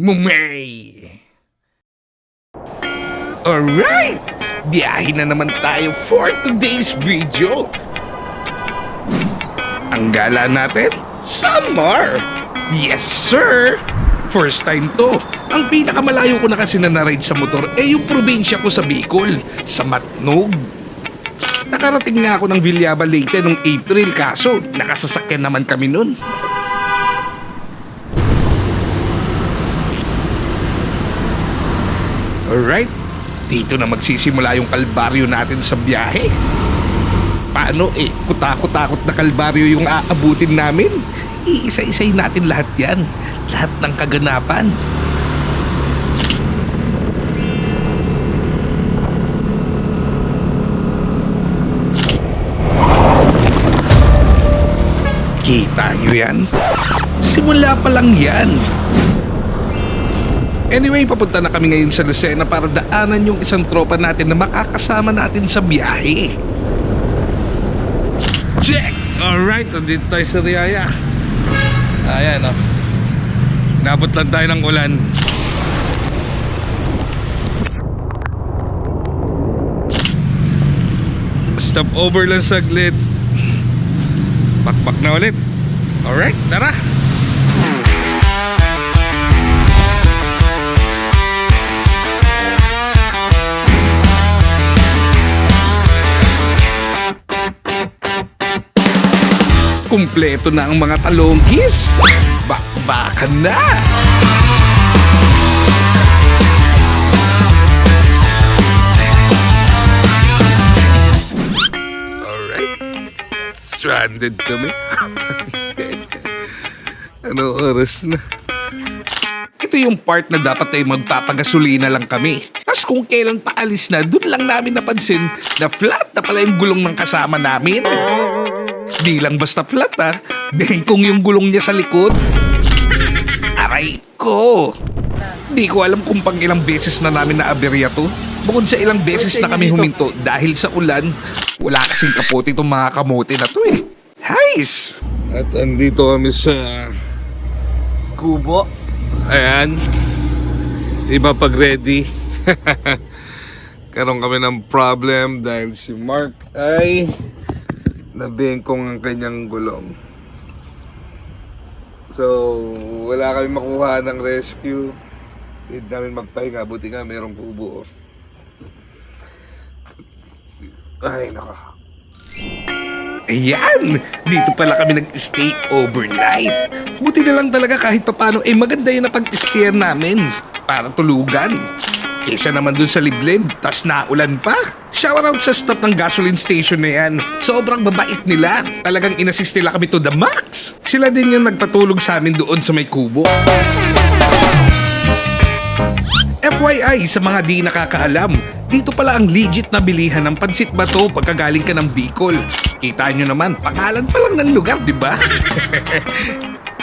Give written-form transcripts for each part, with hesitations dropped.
Mumay! Alright! Biyahe na naman tayo for today's video. Ang gala natin, Samar! Yes, sir! First time to. Ang pinakamalayo ko na kasi na naride sa motor yung probinsya ko sa Bicol, sa Matnog. Nakarating nga ako ng Villaba Leyte noong April kaso nakasasakyan naman kami nun. Alright, dito na magsisimula yung kalbaryo natin sa biyahe. Paano kutakot-takot na kalbaryo yung aabutin namin? Iisa-isay natin lahat yan. Lahat ng kaganapan. Kita nyo yan? Simula pa lang yan. Anyway, papunta na kami ngayon sa Lucena para daanan yung isang tropa natin na makakasama natin sa biyahe. Check! Alright, nandito tayo sa Riyaya. Ayan, oh. Inabot lang tayo ng ulan. Stop over lang saglit. Bakbak na ulit. Alright, tara! Kumpleto na ang mga talonggis. Bakbakan na! Alright. Stranded kami. Ano oras na? Ito yung part na dapat ay magpapagasolina lang kami. Tapos kung kailan paalis na, dun lang namin napansin na flat na pala yung gulong ng kasama namin. Di lang basta flat bengkong yung gulong niya sa likod. Aray ko! Di ko alam kung pang ilang beses na namin na-aberya to. Bukod sa ilang beses na kami huminto dahil sa ulan, wala kasing kapote itong mga kamote na to Heis! At andito kami sa kubo. Ayan. Iba pag ready. Karoon kami ng problem dahil si Mark ay nabengkong ang kanyang gulong. So, wala kami makuha ng rescue. Hindi namin magpahinga. Buti nga merong kubo. Ay, naka. Ayan! Dito pala kami nag-stay overnight. Buti na lang talaga kahit papano maganda yung napag-stayan namin para tulugan. Kesa naman dun sa liblib, tas naulan pa. Shoutout sa staff ng gasoline station na yan. Sobrang babait nila. Talagang inassist nila kami to the max. Sila din yung nagpatulog sa amin doon sa may kubo. FYI sa mga di nakakaalam, dito pala ang legit na bilihan ng pansit bato pagkagaling ka ng Bicol. Kita nyo naman, pangalan pa lang ng lugar, di ba?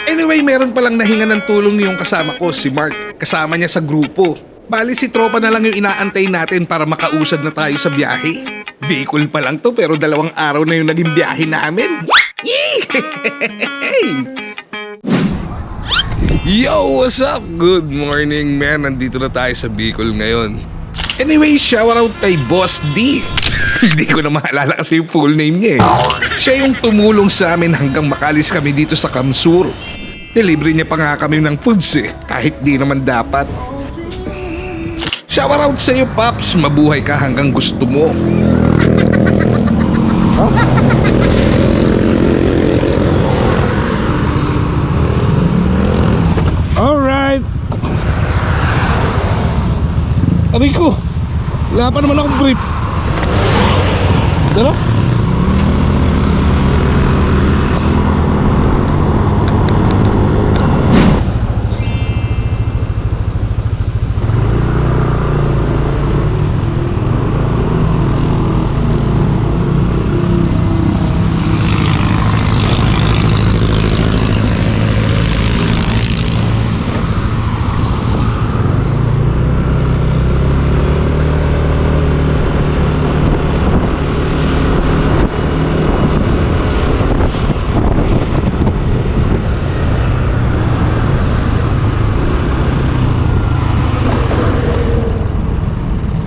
Anyway, meron palang nahinga ng tulong yung kasama ko, si Mark. Kasama niya sa grupo. Bali si tropa na lang yung inaantay natin para makausad na tayo sa biyahe. Bicol pa lang to pero 2 araw na yung naging biyahe namin. Yo, what's up? Good morning, man. Nandito na tayo sa Bicol ngayon. Anyway, shoutout kay Boss D. Hindi ko na maalala kasi yung full name niya Siya yung tumulong sa amin hanggang makalis kami dito sa Kamsur. Delivery niya pa nga kami ng foods kahit di naman dapat. Shoutout sa iyo, Paps. Mabuhay ka hanggang gusto mo. Alright. Aray ko. Wala pa naman akong brief. Dala?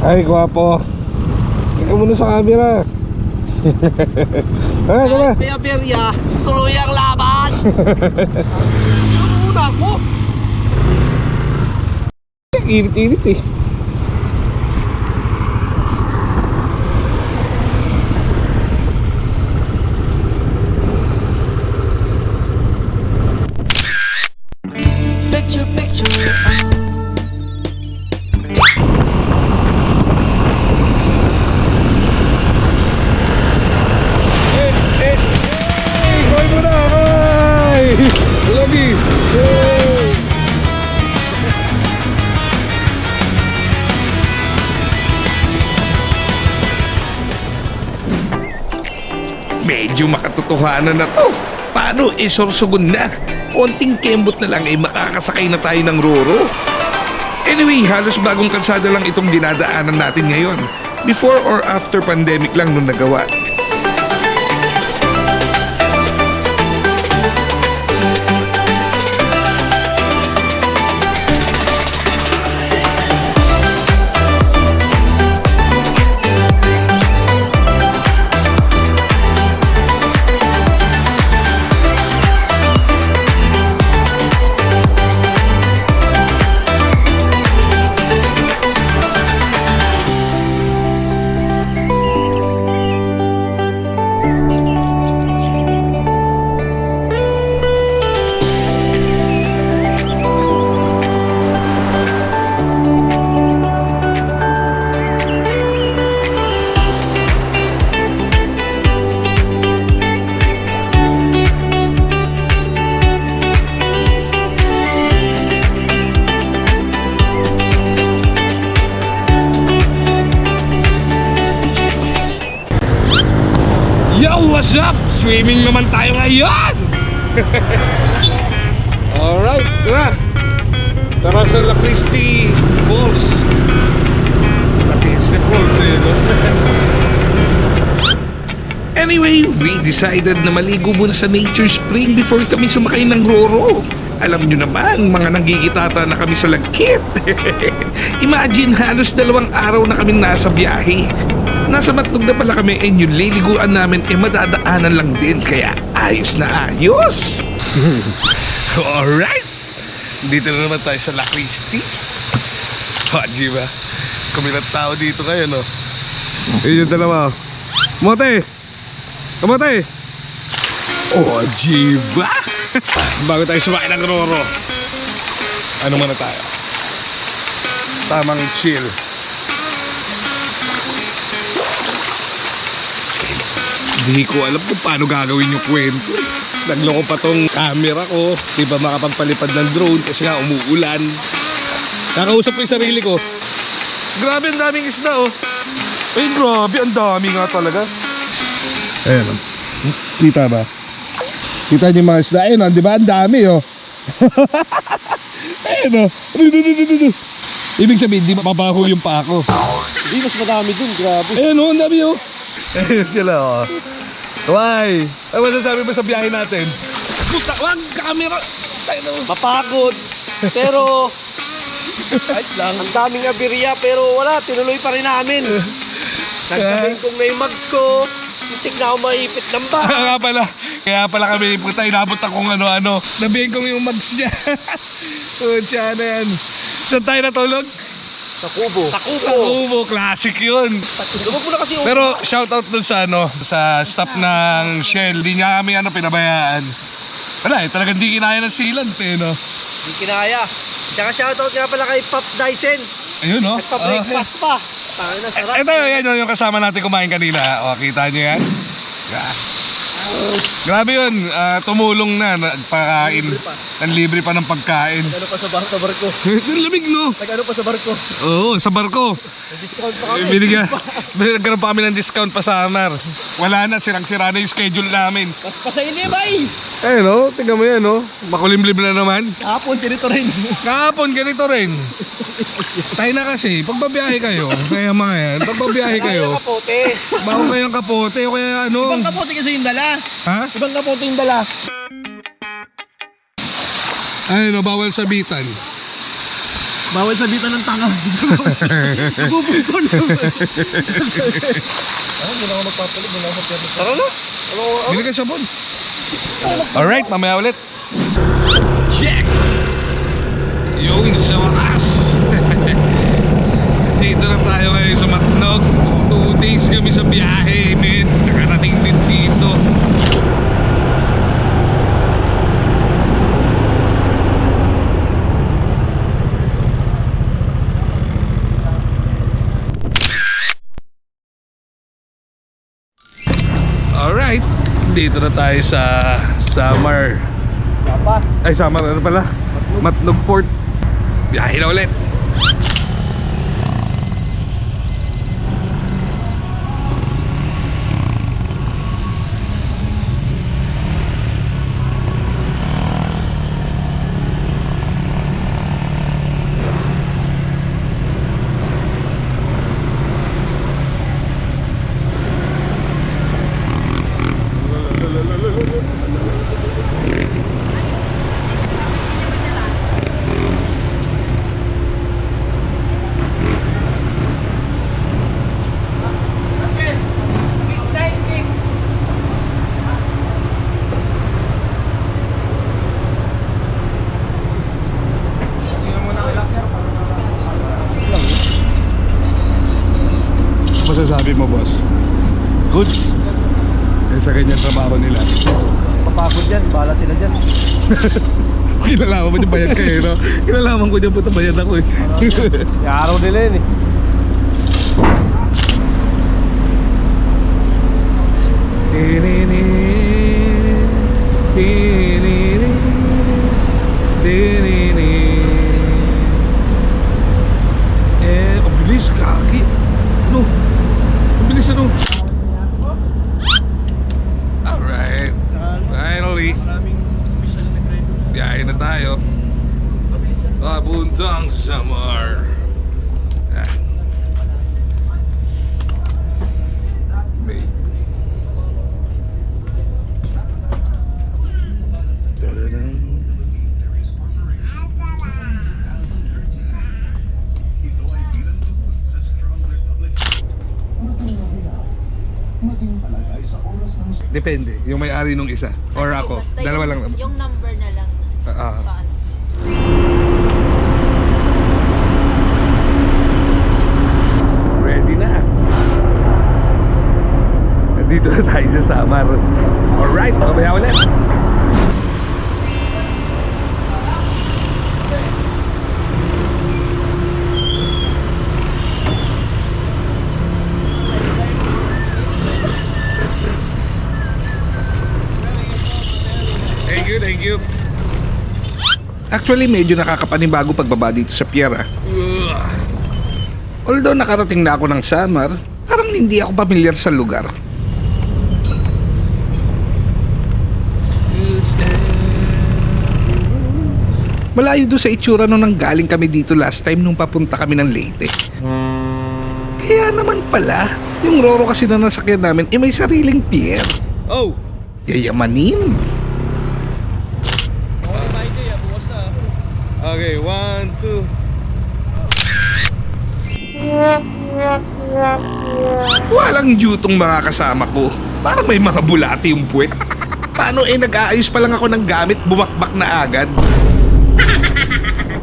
Ay, gwapo. Tingnan mo na sa camera. Ay, tara. Kaya Berya, tuloy ang laban. Ano ako? Init-init eh. Picture, picture, Koy mo na! Ay! Lagis! Medyo makatotohanan na to. Paano isorsogon na? Konting kembot na lang ay makakasakay na tayo ng Roro. Anyway, halos bagong kalsada lang itong dinadaanan natin ngayon. Before or after pandemic lang nung nagawa. Yo, what's up? Swimming naman tayo ngayon! Alright, tara! Tara sa La Cristi Falls. La Cristi Falls eh, no? Anyway, we decided na maligo muna sa Nature Spring before kami sumakay ng Roro. Alam nyo naman, mga nanggigitata na kami sa lagkit. Imagine, halos 2 araw na kami nasa biyahe. Nasa Matlog na pala kami and yung liliguan namin madadaanan lang din. Kaya ayos na ayos. Alright. Dito na naman tayo sa La Cristi. Di ba? Kumilang tao dito kayo, no? Ayun yung dalawa. Mote! Kamote! Di ba? Bago tayo sumakay ng Roro, ano muna tayo? Tamang chill. Hindi ko alam kung paano gagawin yung kwento. Nagloko pa tong camera ko. Di ba makapagpalipad ng drone kasi nga umuulan. Nakausap ko yung sarili ko. Grabe, ang daming isda, oh. Ay, grabe, ang dami nga talaga. Ayan, oh. Kita ba? Kita niyo yung mga isda. Ayun, di ba? Ang dami, oh. Ayun, oh. Ibig sabihin, di mababaho yung pa ako. Hindi, mas madami dun, grabe. Ayun, oh. Ang dami, oh. Ayun sila, oh. Why? Ano masasabi mo sa biyahe natin? Puta, wag camera. Mapagod. Pero, ayos lang. Ang daming aberya, pero wala, tinuloy pa rin namin. Nagsabihin kong na yung mags ko, muntik na ako maipit ng ba. Kaya pala kami, puta, inabot akong ano-ano. Nabihin kong yung mags niya. Siya na yan. Saan tayo natulog? Sa Kubo. Sa Kubo. Sa Kubo, classic yun. Lumag mo na kasi. Pero shoutout dun sa sa staff ng Shell. Di niya kami pinabayaan. Wala eh, talagang di kinaya ng sealant eh, no? Hindi kinaya. Tsaka shoutout nga pala kay Pops Dyson. Ayun, no? Nagpa-breakfast pa. Tangin na sarap. Ito, yan yung kasama natin kumain kanina. O, kita nyo yan? Grabe yun, tumulong na, nagpakain. Libre pa ng pagkain. Nag-ano pa sa barko. Ang lamig, no? Nag-ano pa sa barko. Oo, sa barko. Nag-discount pa kami. Nagkaroon pa kami ng discount pa sa summer. Wala na, sirang-sira na yung schedule namin. Mas pasayli, bay! Eh, no? Tingnan mo yan, no? Makulimlim na naman. Kahapon, ganito rin. Kahapon, ganito rin. Tayo na kasi, pagbabiyahe kayo, kaya mga yan, pagbabiyahe kayo, Kapote. bago kayo ng kapote o kaya ano. Ibang kapote kasi yung dala. Ha? Ibang kapote yung dala. Ano, bawal sabitan. Bawal sabitan ng tanga. Pupunto naman. Hindi na ako magpapalit. Hindi na ako magpapalit. Tara na. Bili ka sabon. Alright, mamaya ulit. Check! Yung sa wakas. Dito na tayo ngayon sa Matnog. 2 days kami sa biyahe, men. Nakarating din dito. Alright, dito na tayo sa Samar. Papa. Ay, Samar ano pala? Matnog Port. Biyahe na ulit. Masasabi mo, boss? Goods? Eh, sa ganyan trabaho nila. Papagod yan. Bahala sila dyan. Kinalaman mo yung bayad kayo, no? Kinalaman ko dyan po bayad ako eh. Araw nila yun eh. Ang bilis, kaki. Ano? Ang bilis ano? Alright. Finally. Maraming official na grade. Biyahe na tayo. Papuntang Samar. Yan. May. Tadadam. Depende, yung may-ari nung isa or Kasi ako. basta Dalawa lang naman. yung number na lang. Paano? Ready na. Nandito na tayo sa Samar. Alright, mamaya ulit. Thank you, thank you. Actually, medyo nakakapanibago pagbaba dito sa Pier. Although nakarating na ako ng Samar, parang hindi ako pamilyar sa lugar. Malayo doon sa itsura nung nanggaling kami dito last time nung papunta kami ng Leyte. Kaya naman pala, yung Roro kasi na nasakyan namin may sariling pier. Oh! Yayamanin. Okay, my day. Bukas na. Okay, 1, 2. Walang jutong mga kasama ko. Parang may mga bulati yung puwet. Paano nag-aayos pa lang ako ng gamit, bumakbak na agad?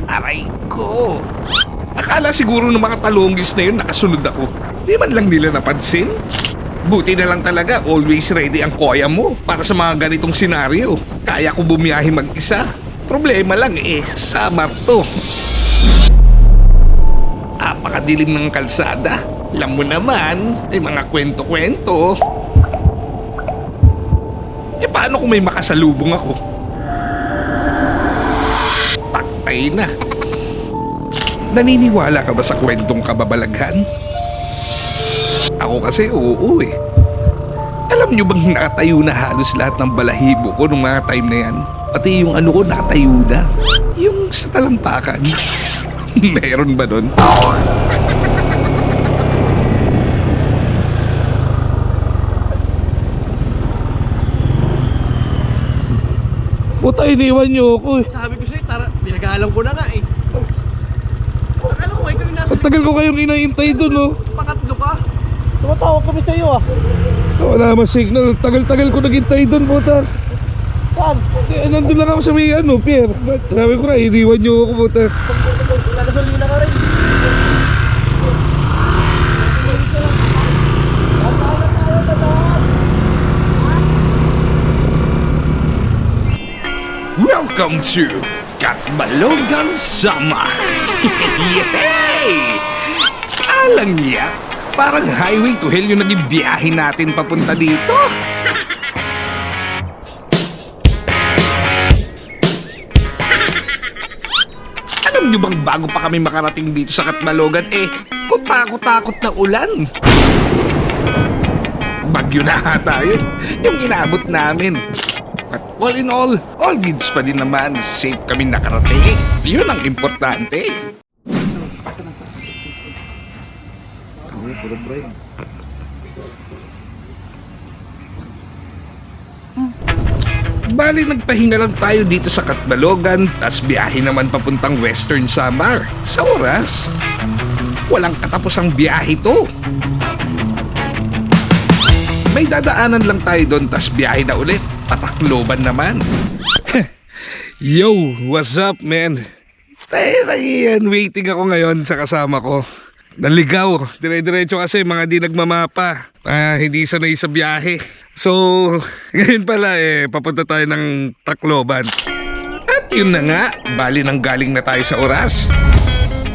Aray ko. Akala siguro ng mga talonggis na yun nakasunod ako. Di man lang nila napansin. Buti na lang talaga, always ready ang koya mo para sa mga ganitong senaryo. Kaya ko bumiyahe mag-isa. Problema lang Samar to. Apakadilim ng kalsada. Alam mo naman, may mga kwento-kwento. Paano kung may makasalubong ako? Paktay na. Naniniwala ka ba sa kwentong kababalaghan? Ako kasi oo Alam nyo bang nakatayo na halos lahat ng balahibo ko nung mga time na yan? Pati yung ano ko nakatayo na. Yung sa talampakan. Meron ba nun? Puta, iniwan nyo ako Sabi ko sa'yo, tara, pinag-aalam ko na nga eh. tagal ko kayong inaintay doon, oh. Pakatlo ka. Tumatawag kami sa iyo ah. Wala mas signal. Tagal-tagal ko naghintay doon, puta. Saan? Nandun lang ako sa may ano, Pierre. Sabi ko nga, iniwan nyo ako, puta. Nagasolina ka rin. Welcome to Catbalogan Summer! Yay! Alang niya, parang highway to hell yung naging biyahe natin papunta dito. Alam nyo bang bago pa kami makarating dito sa Catbalogan, kutakot-takot na ulan. Bagyo na ata yun, yung inabot namin. At all in all goods pa din naman. Safe kami nakarating. Yun ang importante. Bali, nagpahinga lang tayo dito sa Catbalogan, tas biyahe naman papuntang Western Samar. Sa oras, walang katapusang biyahe to. May dadaanan lang tayo doon, tas biyahe na ulit. Patakloban naman. Yo, what's up, man? Tayo na yan. Waiting ako ngayon sa kasama ko. Naligaw. Dire-diretso kasi mga di nagmamapa. Hindi sanay sa biyahe. So, ngayon pala papunta tayo ng Tacloban. At yun na nga, bali nang galing na tayo sa oras.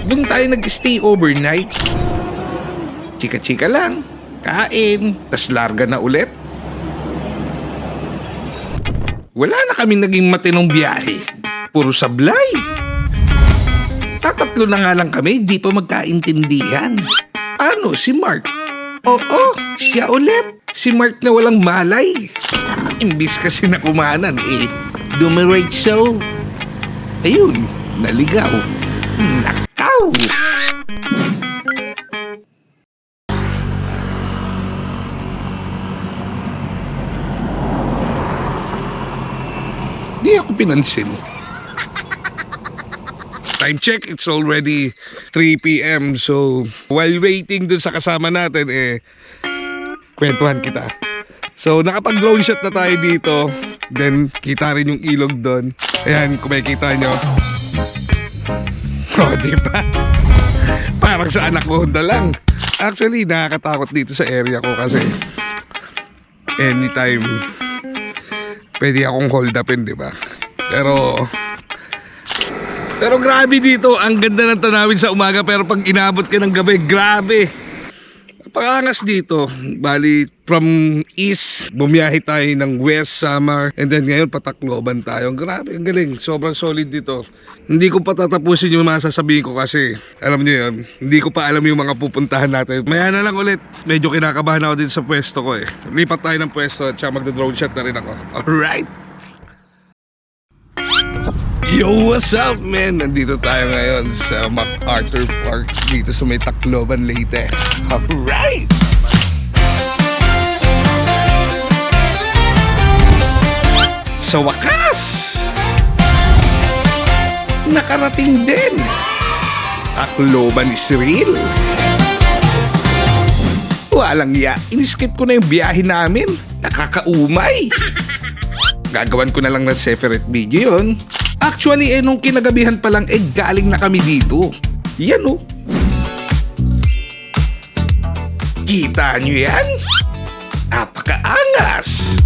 Doon tayo nag-stay overnight. Chika-chika lang. Kain, tas larga na ulit. Wala na kami naging matinong biyahe. Puro sablay. Tatatlo na nga lang kami, di pa magkaintindihan. Ano, si Mark? Oo, siya ulit. Si Mark na walang malay. Imbis kasi na kumanan, dumiretso. Ayun, naligaw. Nakaw! Di ako pinansin. Time check, it's already 3 p.m. So, while waiting dun sa kasama natin, kwentuhan kita. So, nakapag-drone shot na tayo dito. Then, kita rin yung ilog dun. Ayan, kung makikita nyo. Oh, diba? Parang sa anak ko na lang. Actually, nakakatakot dito sa area ko kasi anytime pwede akong hold upin, diba? Pero grabe dito, ang ganda ng tanawin sa umaga, pero pag inabot ka ng gabi, grabe. Pakangas dito, bali from east, bumiyahe tayo ng west, Samar, and then ngayon Patacloban tayo. Grabe, ang galing, sobrang solid dito. Hindi ko pa tatapusin yung mga sasabihin ko kasi, alam niyo yun, hindi ko pa alam yung mga pupuntahan natin. Maya na lang ulit, medyo kinakabahan ako din sa pwesto ko Lipat tayo ng pwesto at saka magda-drone shot na rin ako. Alright! Yo, what's up, man? Nandito tayo ngayon sa MacArthur Park dito sa may Tacloban, Leyte. Alright! Sa wakas! Nakarating din! Tacloban is real! Walang ya, in-skip ko na yung biyahe namin. Nakakaumay! Gagawan ko na lang ng separate video yun. Actually, nung kinagabihan pa lang, galing na kami dito. Yan, oh. Kita nyo yan? Napakaangas!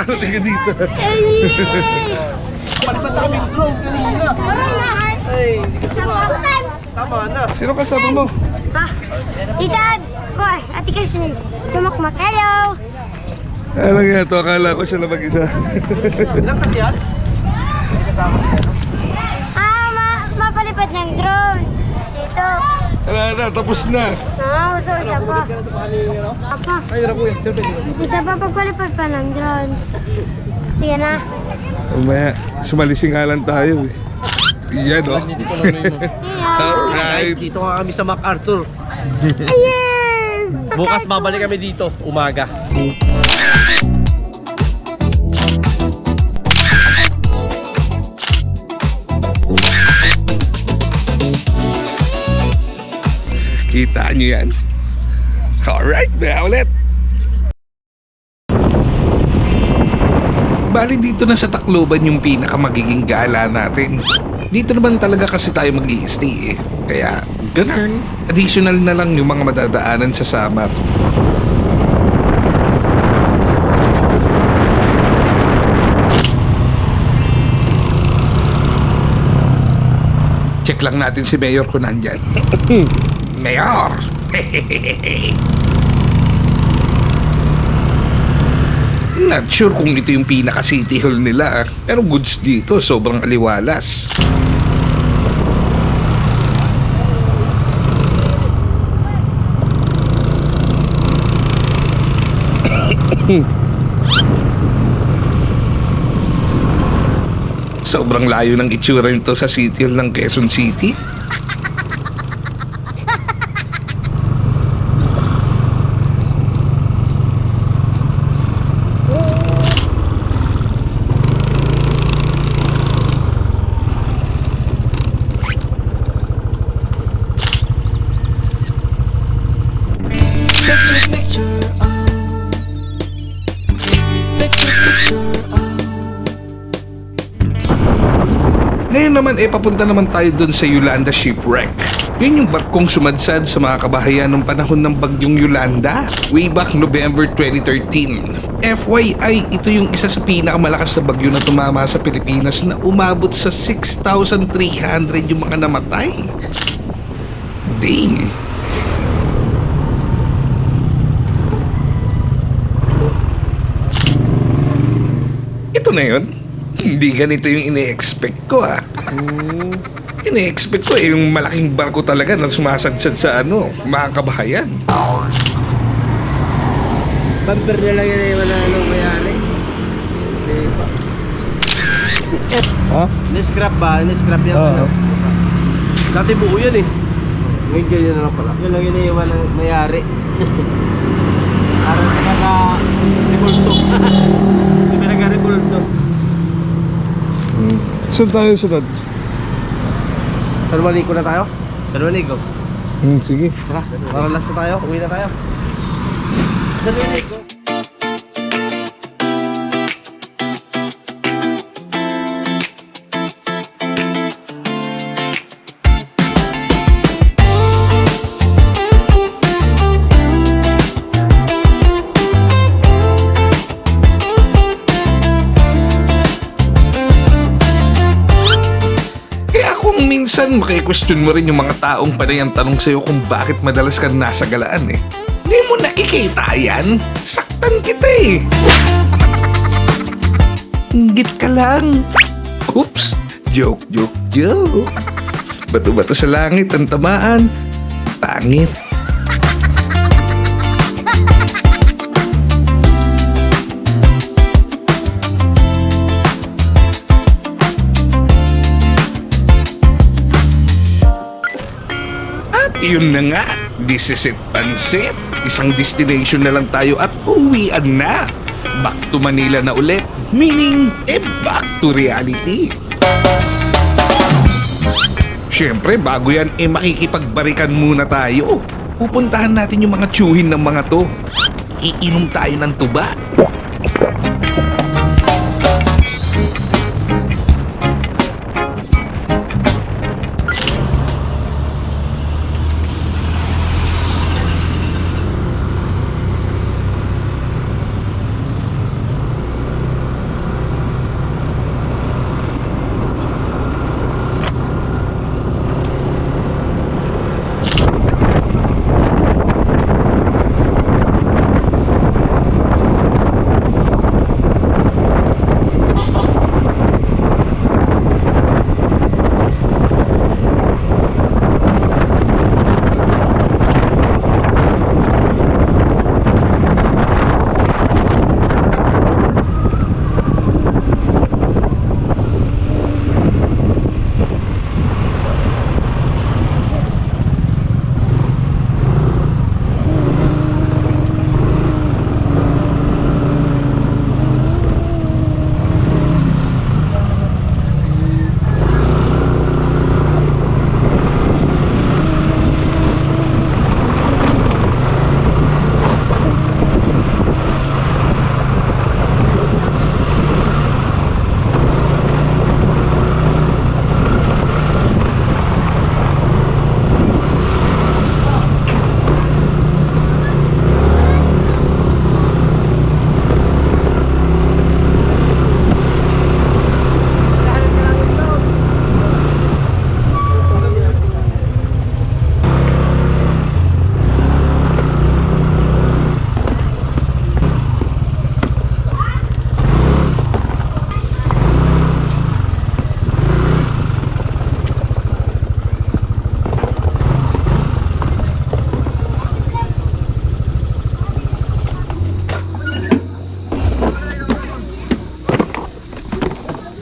Ano tingin dito? Palipat na kaming drone kanina. Ay, hindi ka sumama. Tama na. Sino kasama mo? Idad ko, ati kasi tumakmak. Hello! Alam nga ito, akala ko siya na mag-isa. Ilang kasi yan? Hindi kasama siya. Mapalipad ng drone. Dito. Wala na, tapos na. Uso, isa pa. Apa, Ay, hirap ko yan. isa pa pagpalipad pa ng drone. Sige na. Umaya, sumalisi nga lang tayo eh. Yan o. Guys, Alright. dito nga kami sa MacArthur. Ayan! Bukas babalik kami dito, umaga. Kita nyo yan. Alright, maya ulit. Bali dito na sa Tacloban yung pinakamagiging gala natin. Dito naman talaga kasi tayo mag-i-stay eh. Kaya ganun. Additional na lang yung mga madadaanan sa Samar. Check lang natin si Mayor kung nandyan. Mayor! Not sure kung ito yung pinaka-city hall nila. Pero goods dito, sobrang aliwalas. Sobrang layo ng itsura nito sa city hall ng Quezon City. Ngayon naman papunta naman tayo dun sa Yolanda Shipwreck. Yun yung barkong sumadsad sa mga kabahayan ng panahon ng bagyong Yolanda way back November 2013. FYI, ito yung isa sa pinakamalakas na bagyo na tumama sa Pilipinas na umabot sa 6,300 yung mga namatay. Dang! Ito na yun. Hindi ganito yung ine-expect ko ah. Ine-expect ko yung malaking barko talaga na sumasadsad sa mga kabahayan. Bumper na lang yan wala nang mayari. Ha? Ni-scrap ba? Ni-scrap yan. Oo. Dati buo yan eh. Ngayon ganyan na lang pala. Yun lang iniiwan ng mayari. Parang naka-repulto. Hindi naka-repulto. Saan tayo sunod? San Juanico na tayo? San Juanico. Sige. Tara, para last na tayo. Uwi na tayo. San Juanico. Minsan maki-question mo rin yung mga taong panay ang tanong sa'yo kung bakit madalas ka nasa galaan eh. Hindi mo nakikita yan? Saktan kita eh. Inggit ka lang. Oops. Joke. Bato-bato sa langit ang tamaan. Pangit. Yun na nga, this is it, Pansit. Isang destination na lang tayo at uwian na. Back to Manila na ulit, meaning, back to reality. Siyempre, bago yan, makikipagbarikan muna tayo. Pupuntahan natin yung mga tsuhin ng mga to. Iinom tayo ng tuba.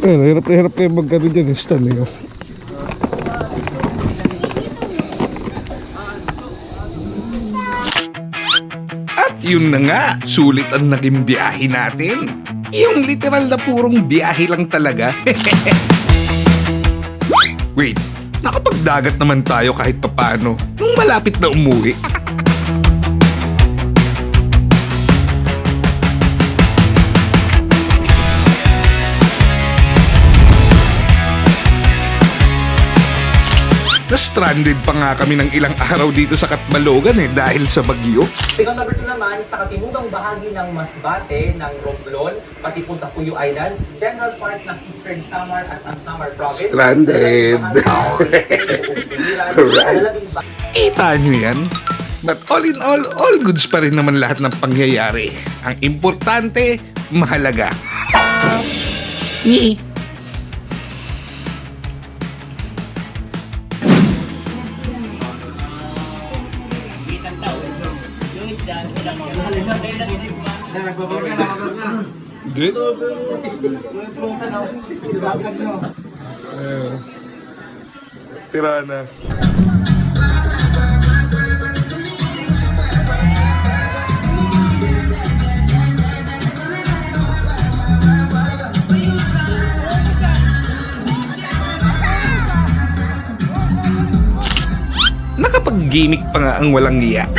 Kaya hirap na hirap kayo magkano dyan, Stan. At yun na nga, sulit ang naging biyahe natin. Yung literal na purong biyahe lang talaga. Wait, nakapagdagat naman tayo kahit papano nung malapit na umuwi. Na-stranded pa nga kami ng ilang araw dito sa Catbalogan dahil sa bagyo. Sigaw number 2 naman sa katimugang bahagi ng Masbate ng Romblon, pati po sa Puyo Island, central part ng Eastern Samar at ang Samar Province. Stranded. Kita nyo yan? But all in all goods pa rin naman lahat ng pangyayari. Ang importante, mahalaga. Ni. Good. Tira na. Nakapag-gimmick pa nga ang walang iya.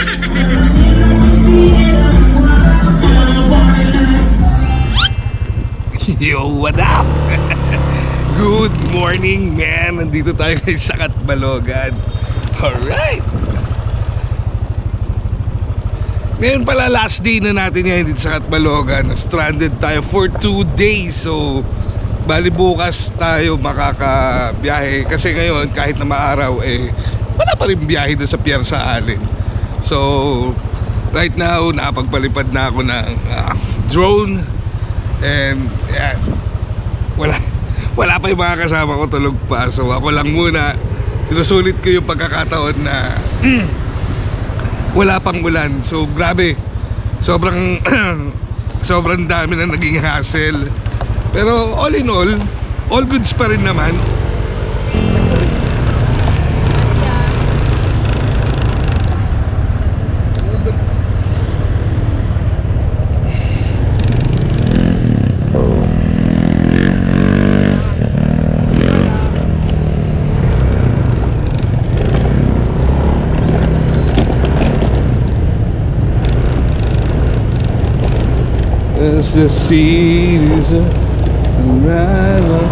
Yo, what up? Good morning, man. Nandito tayo ngayon sa Catbalogan. Alright. Ngayon pala last day na natin ngayon dito sa Catbalogan. Stranded tayo for 2 days. So, bali bukas tayo makakabiyahe. Kasi ngayon, kahit na maaraw, wala pa rin biyahe doon sa Pierre sa Alin. So, right now, nakapagpalipad na ako ng drone. And yeah, wala pa yung mga kasama ko, tulog pa. So ako lang muna, sinusulit ko yung pagkakataon na wala pang ulan. So grabe, sobrang sobrang dami na naging hassle. Pero all in all goods pa rin naman. As the seed is arrival.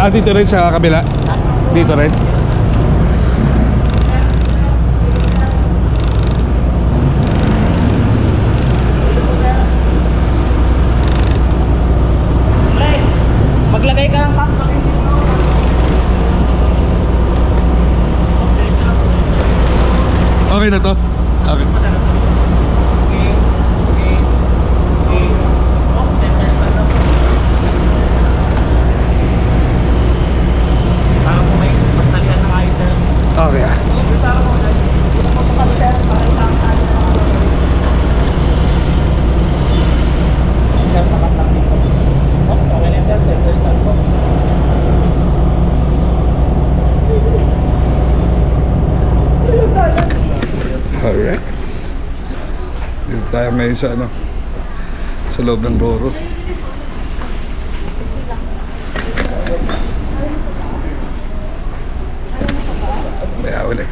Dito rin sa kabila. Dito rin. Maglagay ka ng tank. Okay na to? Okay. Okay ah. Alright. Dito tayo ngayon sa sa loob ng Roro. Kaya ulit.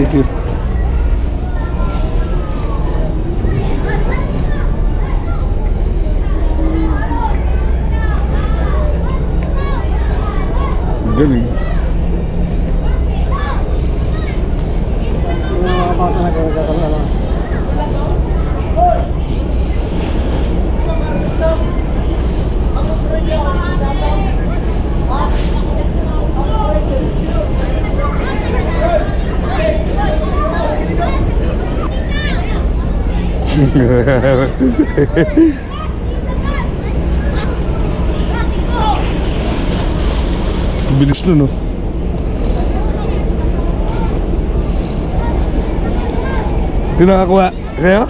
Thank you. Galing. Mga bata na Bilis nun, no? Pinakakuha sa'yo?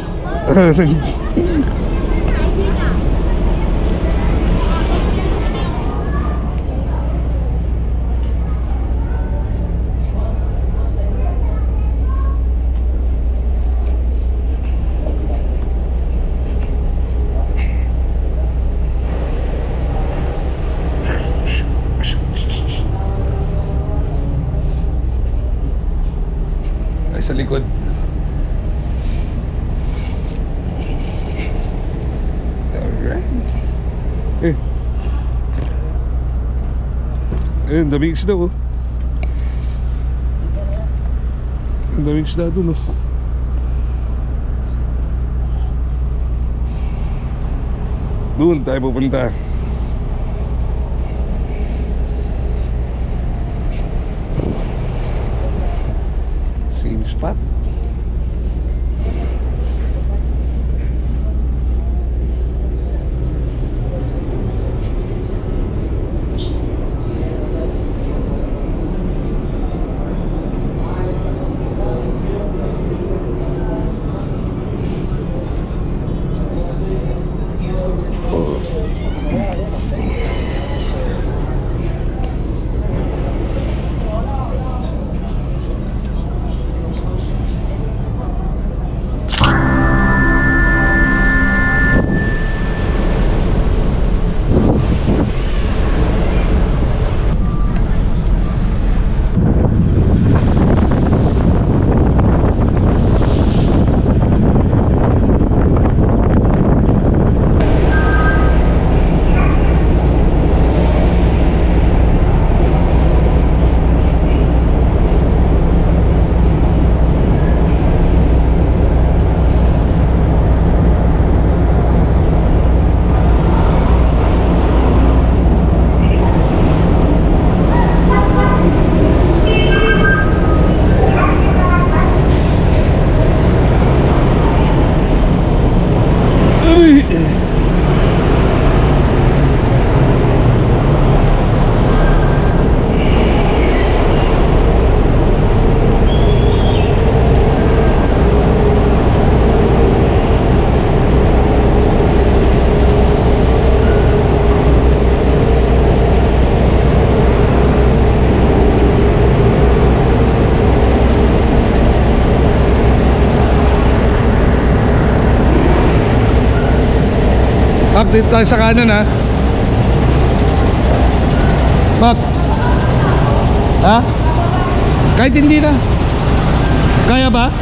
Ay, sa likod. Alright. Eh. Eh, ang daming isda, oh. Ang daming isda dun, oh. Doon tayo pupunta. Same spot. Mac, dito tayo sa kanan, ha? Mac. Ha? Kahit hindi na. Kaya ba?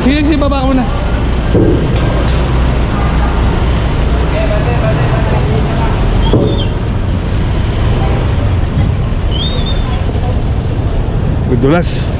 Sige, sige, baba ka muna. Madulas.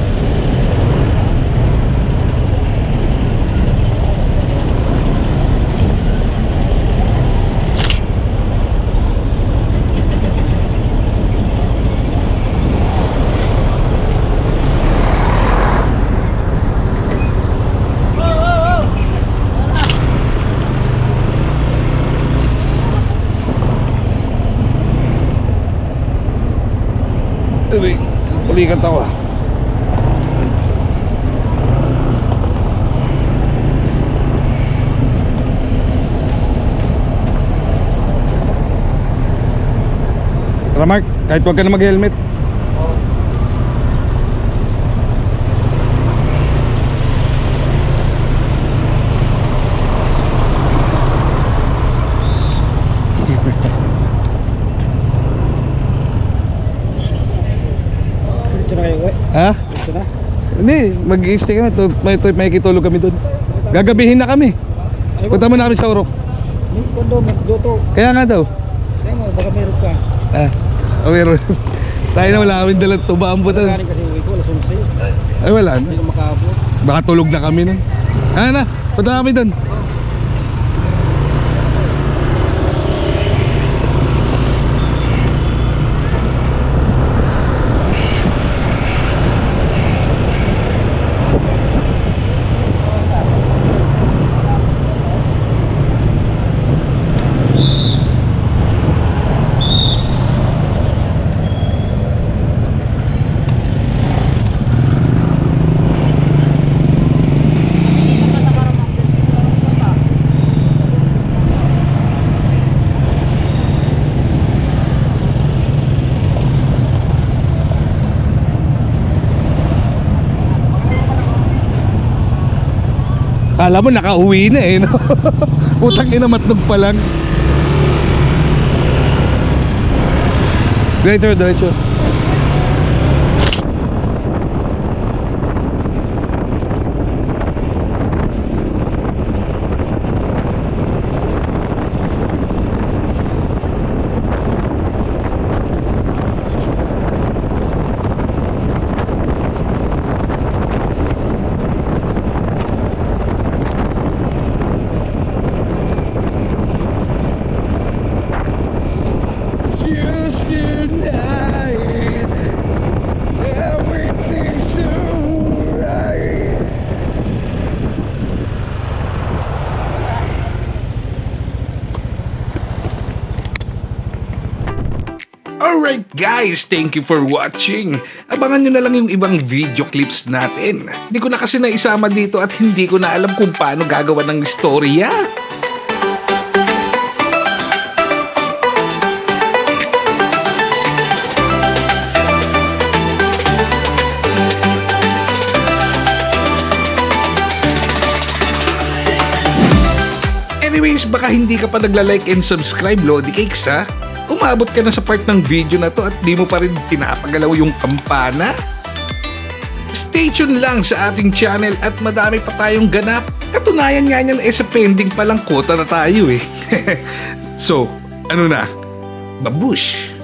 Uy, balikan tawa. Tara Mark, kahit huwag ka na mag-helmet. Ha? Hindi, mag-i-stay kami. May kitulog kami doon. Gagabihin na kami. Punta muna kami sa Urok. Kondo, magluto. Kaya nga daw. Kaya mo, baka meron ka. Okay, Ron. Tayo na, wala kami dalang tubaan po. Kasi uwi ko, alas 11. Ay, wala na. Hindi na makaabot. Baka tulog na kami nun. Na, punta kami doon. Kala mo nakauwi na eh, no? Utang ina, matnog pa lang. Diretso, diretso. Just tonight, everything's alright. Alright guys, thank you for watching. Abangan nyo na lang yung ibang video clips natin. Hindi ko na kasi naisama dito at hindi ko na alam kung paano gagawa ng istorya. Anyways, baka hindi ka pa nagla-like and subscribe, Lodi Cakes ha? Umabot ka na sa part ng video na to at di mo pa rin pinapagalaw yung kampana? Stay tuned lang sa ating channel at madami pa tayong ganap. Katunayan nga niyan sa pending palang quota na tayo eh. So, ano na? Babush!